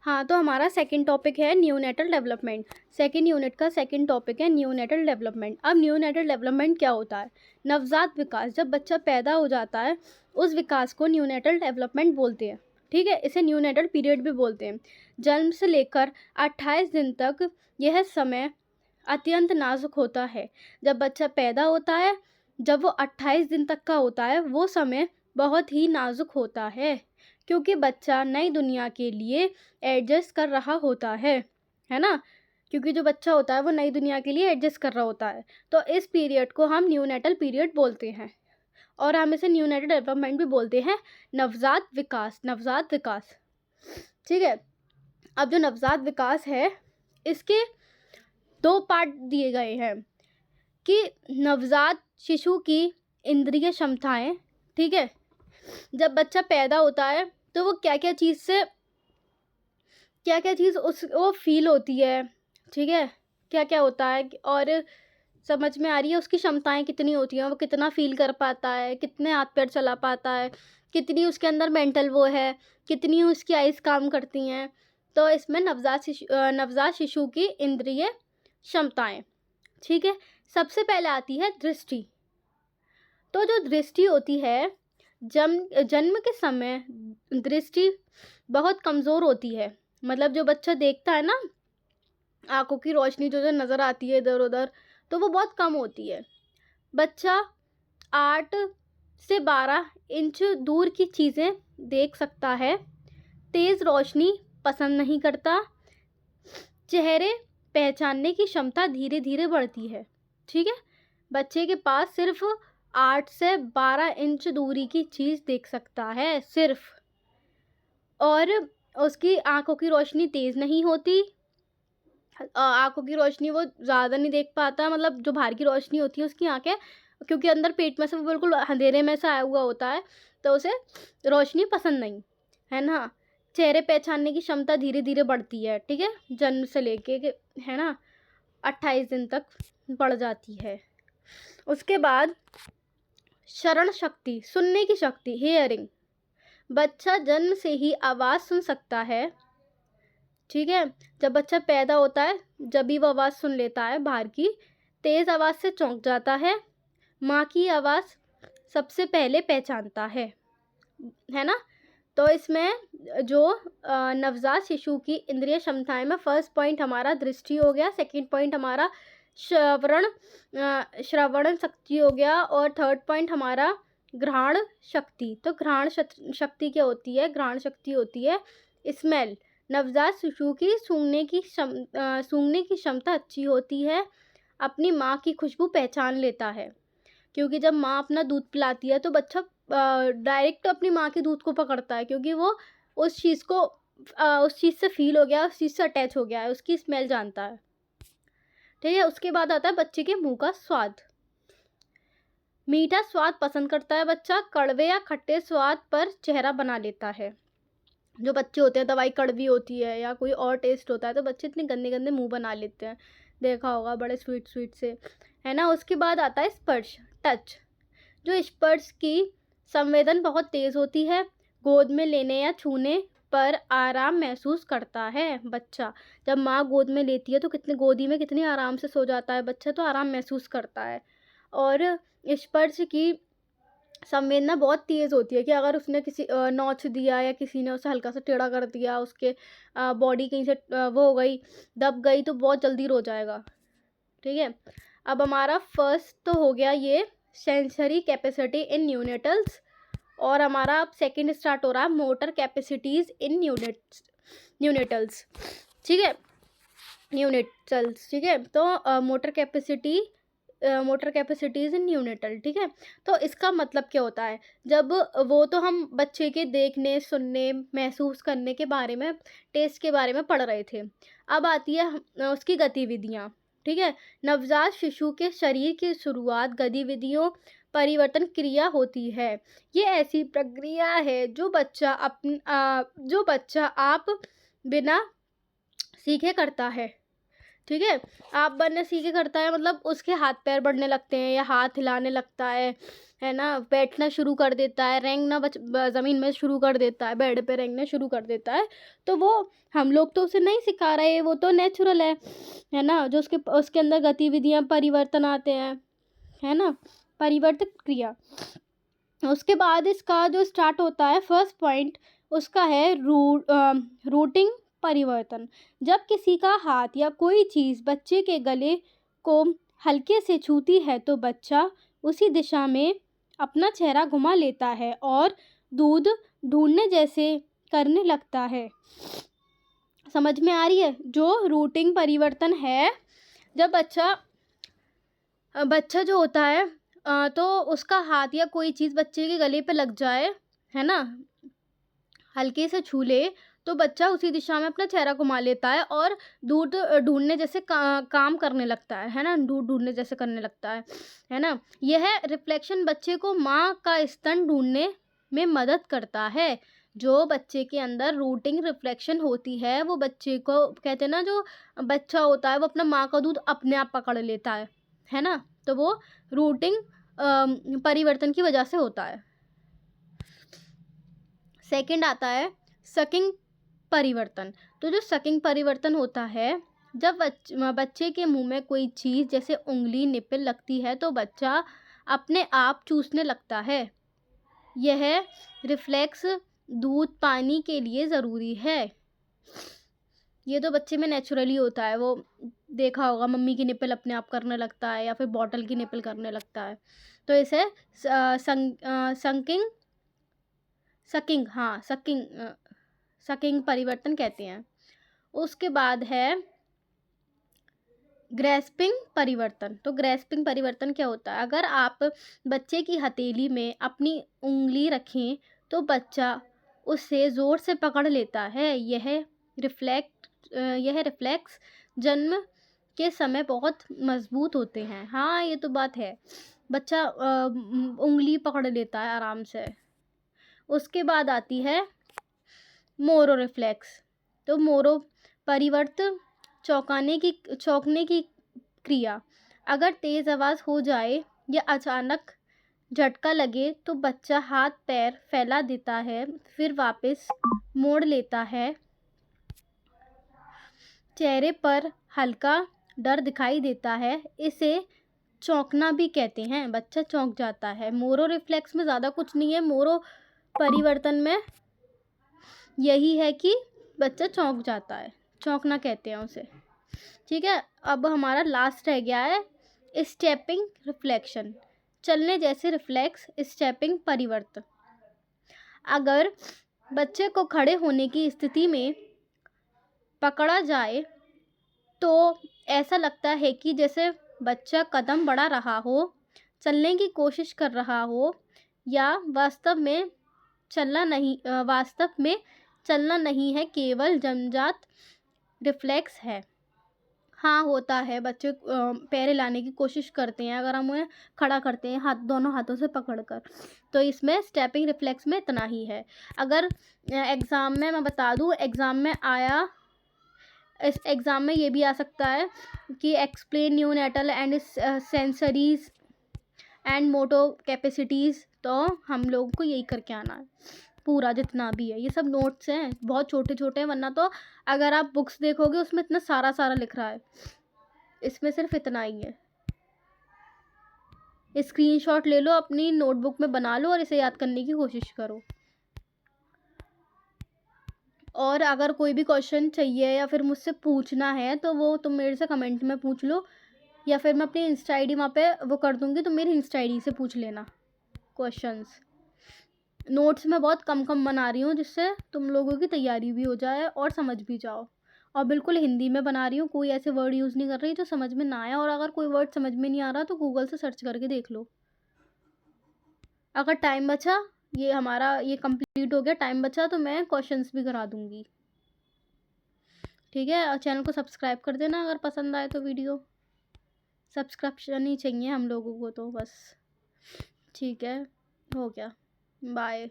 हाँ, तो हमारा सेकंड टॉपिक है न्यूनेटल डेवलपमेंट। सेकंड यूनिट का सेकंड टॉपिक है न्यूनेटल डेवलपमेंट। अब न्यूनेटल डेवलपमेंट क्या होता है? नवजात विकास। जब बच्चा पैदा हो जाता है उस विकास को न्यूनेटल डेवलपमेंट बोलते हैं। ठीक है, इसे न्यूनेटल पीरियड भी बोलते हैं। जन्म से लेकर 28 दिन तक यह समय अत्यंत नाजुक होता है। जब बच्चा पैदा होता है, जब वो 28 दिन तक का होता है, वो समय बहुत ही नाजुक होता है, क्योंकि बच्चा नई दुनिया के लिए एडजस्ट कर रहा होता है ना। क्योंकि जो बच्चा होता है वो नई दुनिया के लिए एडजस्ट कर रहा होता है, तो इस पीरियड को हम न्यूनेटल पीरियड बोलते हैं, और हम इसे न्यूनेटल डेवलपमेंट भी बोलते हैं। नवजात विकास, नवजात विकास। ठीक है, अब जो नवजात विकास है इसके 2 पार्ट दिए गए हैं कि नवजात शिशु की इंद्रिय क्षमताएं। ठीक है, जब बच्चा पैदा होता है तो वो क्या क्या चीज़ उस वो फील होती है। ठीक है, क्या क्या होता है और समझ में आ रही है उसकी क्षमताएं कितनी होती हैं, वो कितना फील कर पाता है, कितने हाथ पैर चला पाता है, कितनी उसके अंदर मेंटल वो है, कितनी उसकी आइज़ काम करती हैं। तो इसमें नवजात शिशु की इंद्रिय क्षमताएं। ठीक है, सबसे पहले आती है दृष्टि। तो जो दृष्टि होती है, जन्म के समय दृष्टि बहुत कमज़ोर होती है। मतलब जो बच्चा देखता है ना, आंखों की रोशनी जो जो नज़र आती है इधर उधर, तो वो बहुत कम होती है। बच्चा 8 से 12 इंच दूर की चीज़ें देख सकता है। तेज़ रोशनी पसंद नहीं करता। चेहरे पहचानने की क्षमता धीरे धीरे बढ़ती है। ठीक है, बच्चे के पास सिर्फ 8 से 12 इंच दूरी की चीज़ देख सकता है सिर्फ, और उसकी आंखों की रोशनी तेज़ नहीं होती। आंखों की रोशनी वो ज़्यादा नहीं देख पाता, मतलब जो बाहर की रोशनी होती है उसकी आंखें, क्योंकि अंदर पेट में से वो बिल्कुल अंधेरे में से आया हुआ होता है, तो उसे रोशनी पसंद नहीं है ना। चेहरे पहचानने की क्षमता धीरे धीरे बढ़ती है। ठीक है, जन्म से लेके है ना 28 दिन तक बढ़ जाती है। उसके बाद श्रवण शक्ति, सुनने की शक्ति, हियरिंग। बच्चा जन्म से ही आवाज़ सुन सकता है। ठीक है, जब बच्चा पैदा होता है जब भी वो आवाज़ सुन लेता है बाहर की, तेज़ आवाज़ से चौंक जाता है। माँ की आवाज़ सबसे पहले पहचानता है ना। तो इसमें जो नवजात शिशु की इंद्रिय क्षमताएं में फर्स्ट पॉइंट हमारा दृष्टि हो गया, सेकंड पॉइंट हमारा श्रवण शक्ति हो गया, और थर्ड पॉइंट हमारा घ्राण शक्ति। तो घ्राण शक्ति क्या होती है? घ्राण शक्ति होती है स्मेल। नवजात शिशु की सूंघने की क्षमता अच्छी होती है। अपनी माँ की खुशबू पहचान लेता है, क्योंकि जब माँ अपना दूध पिलाती है तो बच्चा डायरेक्ट अपनी माँ के दूध को पकड़ता है, क्योंकि वो उस चीज़ से फील हो गया, उस चीज़ से अटैच हो गया है, उसकी स्मेल जानता है। ठीक है, उसके बाद आता है बच्चे के मुंह का स्वाद। मीठा स्वाद पसंद करता है बच्चा। कड़वे या खट्टे स्वाद पर चेहरा बना लेता है। जो बच्चे होते हैं, दवाई कड़वी होती है या कोई और टेस्ट होता है तो बच्चे इतने गंदे गंदे मुंह बना लेते हैं, देखा होगा, बड़े स्वीट स्वीट से, है ना। उसके बाद आता है स्पर्श, टच। जो स्पर्श की संवेदन बहुत तेज़ होती है। गोद में लेने या छूने पर आराम महसूस करता है बच्चा। जब माँ गोद में लेती है तो गोदी में कितनी आराम से सो जाता है बच्चा, तो आराम महसूस करता है। और स्पर्श की संवेदना बहुत तेज़ होती है कि अगर उसने किसी नोच दिया या किसी ने उसे हल्का सा टेढ़ा कर दिया, उसके बॉडी कहीं से वो हो गई, दब गई, तो बहुत जल्दी रो जाएगा। ठीक है, अब हमारा फर्स्ट तो हो गया ये सेंसरी कैपेसिटी इन न्यूनेटल्स, और हमारा अब सेकंड स्टार्ट हो रहा है मोटर कैपेसिटीज़ इन न्यूनेटल्स। ठीक है, न्यूनेटल्स। ठीक है, तो मोटर कैपेसिटीज़ इन न्यूनेटल। ठीक है, तो इसका मतलब क्या होता है? जब वो तो हम बच्चे के देखने, सुनने, महसूस करने के बारे में, टेस्ट के बारे में पढ़ रहे थे। अब आती है उसकी गतिविधियाँ। ठीक है, नवजात शिशु के शरीर की शुरुआत गतिविधियों परिवर्तन क्रिया होती है। ये ऐसी प्रक्रिया है जो बच्चा आप बिना सीखे करता है। ठीक है। आप बनने सीखे करता है मतलब उसके हाथ पैर बढ़ने लगते हैं या हाथ हिलाने लगता है ना, बैठना शुरू कर देता है, रेंगना ज़मीन में शुरू कर देता है, बेड पे रेंगना शुरू कर देता है। तो वो हम लोग तो उसे नहीं सिखा रहे, वो तो नेचुरल है ना, जो उसके अंदर गतिविधियाँ परिवर्तन आते हैं, है ना, परिवर्तित क्रिया। उसके बाद इसका जो स्टार्ट होता है फर्स्ट पॉइंट उसका है रूटिंग परिवर्तन। जब किसी का हाथ या कोई चीज़ बच्चे के गले को हल्के से छूती है तो बच्चा उसी दिशा में अपना चेहरा घुमा लेता है और दूध ढूंढने जैसे करने लगता है। समझ में आ रही है? जो रूटिंग परिवर्तन है, जब बच्चा जो होता है तो उसका हाथ या कोई चीज़ बच्चे के गले पे लग जाए, है ना, हल्के से छू ले, तो बच्चा उसी दिशा में अपना चेहरा घुमा लेता है और दूध ढूंढने जैसे काम करने लगता है ना, दूध ढूंढने जैसे करने लगता है ना। यह रिफ्लेक्शन बच्चे को माँ का स्तन ढूंढने में मदद करता है। जो बच्चे के अंदर रूटिंग रिफ्लेक्शन होती है वो बच्चे को कहते हैं ना, जो बच्चा होता है वो अपना माँ का दूध अपने आप पकड़ लेता है ना, तो वो रूटिंग परिवर्तन की वजह से होता है। सेकंड आता है सकिंग परिवर्तन। तो जो सकिंग परिवर्तन होता है, जब बच्चे के मुंह में कोई चीज़ जैसे उंगली निपल लगती है तो बच्चा अपने आप चूसने लगता है। यह रिफ्लेक्स दूध पानी के लिए ज़रूरी है। ये तो बच्चे में नेचुरली होता है, वो देखा होगा मम्मी की निपल अपने आप करने लगता है या फिर बॉटल की निपल करने लगता है, तो इसे सकिंग परिवर्तन कहते हैं। उसके बाद है ग्रेस्पिंग परिवर्तन। तो ग्रेस्पिंग परिवर्तन क्या होता है? अगर आप बच्चे की हथेली में अपनी उंगली रखें तो बच्चा उसे ज़ोर से पकड़ लेता है। यह रिफ्लेक्स जन्म के समय बहुत मजबूत होते हैं। हाँ, ये तो बात है, बच्चा उंगली पकड़ लेता है आराम से। उसके बाद आती है मोरो रिफ्लेक्स। तो मोरो परिवर्तन चौंकने की क्रिया। अगर तेज़ आवाज़ हो जाए या अचानक झटका लगे तो बच्चा हाथ पैर फैला देता है, फिर वापस मोड़ लेता है। चेहरे पर हल्का डर दिखाई देता है, इसे चौंकना भी कहते हैं। बच्चा चौंक जाता है। मोरो रिफ्लेक्स में ज़्यादा कुछ नहीं है, मोरो परिवर्तन में यही है कि बच्चा चौंक जाता है, चौंकना कहते हैं उसे। ठीक है, अब हमारा लास्ट रह गया है स्टेपिंग रिफ्लेक्शन, चलने जैसे रिफ्लेक्स स्टेपिंग परिवर्तन। अगर बच्चे को खड़े होने की स्थिति में पकड़ा जाए तो ऐसा लगता है कि जैसे बच्चा कदम बढ़ा रहा हो, चलने की कोशिश कर रहा हो, या वास्तव में चलना नहीं है, केवल जन्मजात रिफ्लेक्स है। हाँ, होता है, बच्चे पैर हिलाने की कोशिश करते हैं अगर हम उन्हें खड़ा करते हैं दोनों हाथों से पकड़कर, तो इसमें स्टेपिंग रिफ्लेक्स में इतना ही है। अगर एग्ज़ाम में मैं बता दूँ, इस एग्ज़ाम में ये भी आ सकता है कि explain neonatal and sensories and motor capacities, तो हम लोगों को यही करके आना है पूरा, जितना भी है। ये सब नोट्स हैं, बहुत छोटे छोटे हैं, वरना तो अगर आप बुक्स देखोगे उसमें इतना सारा लिख रहा है, इसमें सिर्फ इतना ही है। स्क्रीनशॉट ले लो, अपनी नोटबुक में बना लो और इसे याद करने की कोशिश करो। और अगर कोई भी क्वेश्चन चाहिए या फिर मुझसे पूछना है तो वो तुम मेरे से कमेंट में पूछ लो, या फिर मैं अपनी इंस्टा आई डी वहाँ पे वो कर दूँगी, तो मेरी इंस्टा आई डी से पूछ लेना क्वेश्चंस। नोट्स मैं बहुत कम बना रही हूँ जिससे तुम लोगों की तैयारी भी हो जाए और समझ भी जाओ, और बिल्कुल हिंदी में बना रही हूँ, कोई ऐसे वर्ड यूज़ नहीं कर रही जो समझ में ना आए। और अगर कोई वर्ड समझ में नहीं आ रहा तो गूगल से सर्च करके देख लो। अगर टाइम बचा, ये हमारा ये कंप्लीट हो गया, टाइम बचा तो मैं क्वेश्चंस भी करा दूँगी। ठीक है, और चैनल को सब्सक्राइब कर देना अगर पसंद आए तो वीडियो। सब्सक्रिप्शन ही चाहिए हम लोगों को तो बस। ठीक है, हो गया, बाय।